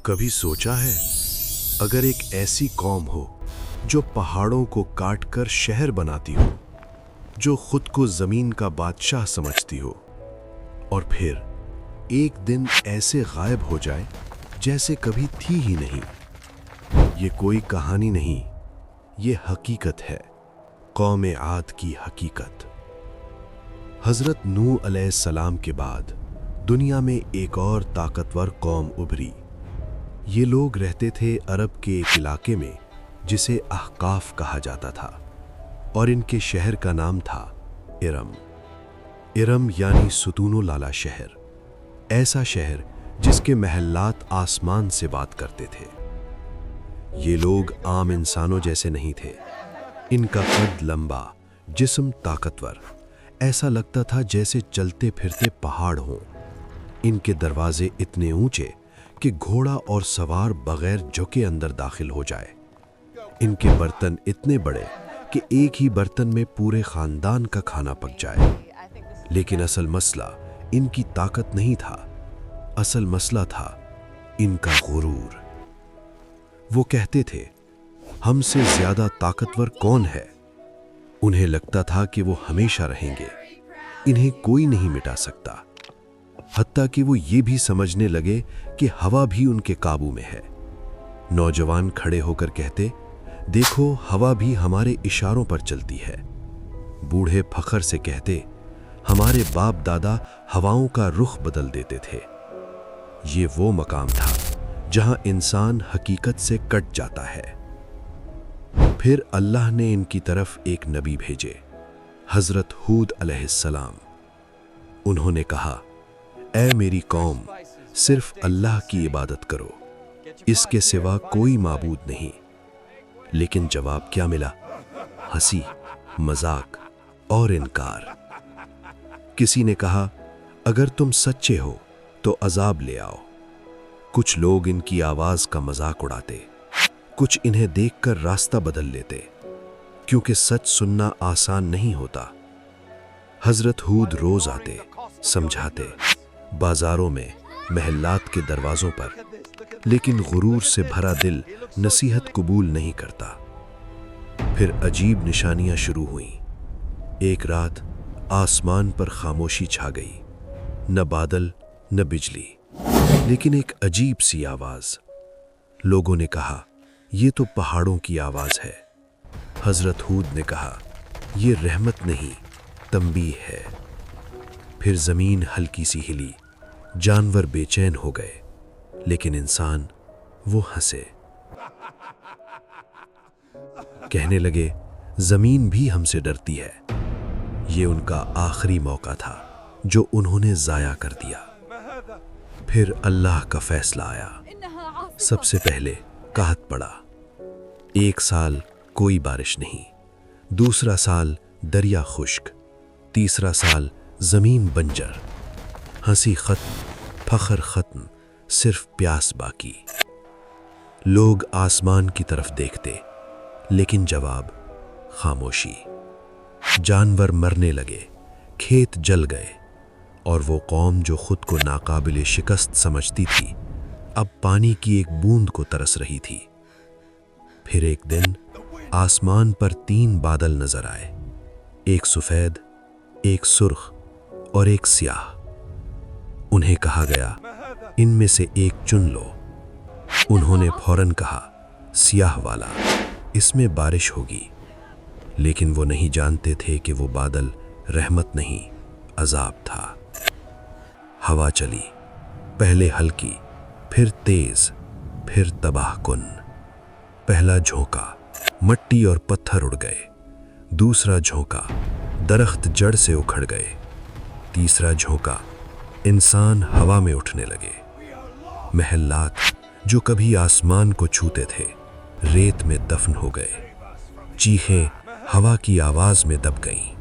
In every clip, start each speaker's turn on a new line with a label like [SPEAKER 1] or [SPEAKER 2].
[SPEAKER 1] कभी सोचा है अगर एक ऐसी कौम हो जो पहाड़ों को काटकर शहर बनाती हो, जो खुद को जमीन का बादशाह समझती हो, और फिर एक दिन ऐसे गायब हो जाए जैसे कभी थी ही नहीं। ये कोई कहानी नहीं, ये हकीकत है, कौम आद की हकीकत। हजरत नूह अलैहिस्सलाम के बाद दुनिया में एक और ताकतवर कौम उभरी। ये लोग रहते थे अरब के एक इलाके में जिसे अहकाफ कहा जाता था, और इनके शहर का नाम था इरम। इरम यानी सुतूनो लाला शहर, ऐसा शहर जिसके महल्लात आसमान से बात करते थे। ये लोग आम इंसानों जैसे नहीं थे। इनका कद लंबा, जिस्म ताकतवर, ऐसा लगता था जैसे चलते फिरते पहाड़ हों। इनके दरवाजे इतने ऊंचे कि घोड़ा और सवार बगैर झुके अंदर दाखिल हो जाए। इनके बर्तन इतने बड़े कि एक ही बर्तन में पूरे खानदान का खाना पक जाए। लेकिन असल मसला इनकी ताकत नहीं था, असल मसला था इनका गुरूर। वो कहते थे, हमसे ज्यादा ताकतवर कौन है? उन्हें लगता था कि वो हमेशा रहेंगे, इन्हें कोई नहीं मिटा सकता। हत्ता कि वो ये भी समझने लगे कि हवा भी उनके काबू में है। नौजवान खड़े होकर कहते, देखो हवा भी हमारे इशारों पर चलती है। बूढ़े फखर से कहते, हमारे बाप दादा हवाओं का रुख बदल देते थे। ये वो मकाम था जहां इंसान हकीकत से कट जाता है। फिर अल्लाह ने इनकी तरफ एक नबी भेजे, हजरत हूद अलैहिस्सलाम। उन्होंने कहा, ऐ मेरी कौम, सिर्फ अल्लाह की इबादत करो, इसके सिवा कोई माबूद नहीं। लेकिन जवाब क्या मिला? हंसी, मजाक और इनकार। किसी ने कहा, अगर तुम सच्चे हो तो अजाब ले आओ। कुछ लोग इनकी आवाज का मजाक उड़ाते, कुछ इन्हें देखकर रास्ता बदल लेते, क्योंकि सच सुनना आसान नहीं होता। हजरत हूद रोज आते, समझाते, बाजारों में, महल्लात के दरवाजों पर, लेकिन गुरूर से भरा दिल नसीहत कबूल नहीं करता। फिर अजीब निशानियां शुरू हुईं। एक रात आसमान पर खामोशी छा गई, न बादल न बिजली, लेकिन एक अजीब सी आवाज। लोगों ने कहा, ये तो पहाड़ों की आवाज है। हजरत हूद ने कहा, ये रहमत नहीं, तंबीह है। फिर जमीन हल्की सी हिली, जानवर बेचैन हो गए, लेकिन इंसान वो हंसे। कहने लगे, जमीन भी हमसे डरती है। ये उनका आखिरी मौका था जो उन्होंने जाया कर दिया। फिर अल्लाह का फैसला आया। सबसे पहले कहत पड़ा। एक साल कोई बारिश नहीं, दूसरा साल दरिया खुश्क, तीसरा साल जमीन बंजर। हंसी खत्म, फखर खत्म, सिर्फ प्यास बाकी। लोग आसमान की तरफ देखते, लेकिन जवाब खामोशी। जानवर मरने लगे, खेत जल गए, और वो कौम जो खुद को नाकाबिले शिकस्त समझती थी, अब पानी की एक बूंद को तरस रही थी। फिर एक दिन आसमान पर 3 बादल नजर आए, एक सफेद, एक सुर्ख और एक स्याह। उन्हें कहा गया, इनमें से एक चुन लो। उन्होंने फौरन कहा, स्याह वाला, इसमें बारिश होगी। लेकिन वो नहीं जानते थे कि वो बादल रहमत नहीं, अजाब था। हवा चली, पहले हल्की, फिर तेज, फिर तबाहकुन। पहला झोंका, मट्टी और पत्थर उड़ गए। दूसरा झोंका, दरख्त जड़ से उखड़ गए। तीसरा झोंका, इंसान हवा में उठने लगे। महल्लात जो कभी आसमान को छूते थे, रेत में दफन हो गए। चीखें हवा की आवाज में दब गईं।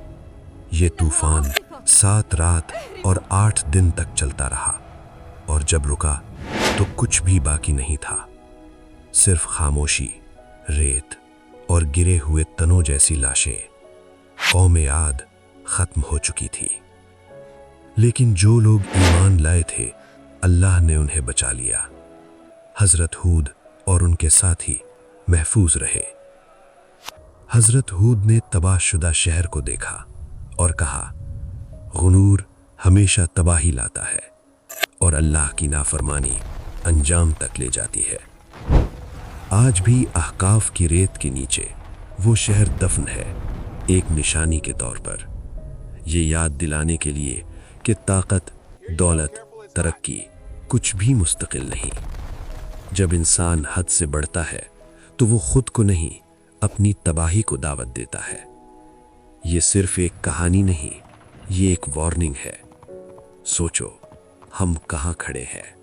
[SPEAKER 1] ये तूफान 7 रात और 8 दिन तक चलता रहा, और जब रुका तो कुछ भी बाकी नहीं था, सिर्फ खामोशी, रेत और गिरे हुए तनों जैसी लाशें। कौम आद खत्म हो चुकी थी। लेकिन जो लोग ईमान लाए थे, अल्लाह ने उन्हें बचा लिया। حضرت ہود اور ان کے ساتھی محفوظ رہے۔ حضرت ہود نے تباہ شدہ شہر کو دیکھا اور کہا، غرور ہمیشہ تباہی لاتا ہے اور اللہ کی نافرمانی انجام تک لے جاتی ہے۔ آج بھی احقاف کی ریت کے نیچے وہ شہر دفن ہے، ایک نشانی کے طور پر، یہ یاد دلانے کے لیے کہ طاقت، دولت، ترقی کچھ بھی مستقل نہیں۔ جب انسان حد سے بڑھتا ہے تو وہ خود کو نہیں، اپنی تباہی کو دعوت دیتا ہے۔ یہ صرف ایک کہانی نہیں، یہ ایک وارننگ ہے۔ سوچو، ہم کہاں کھڑے ہیں؟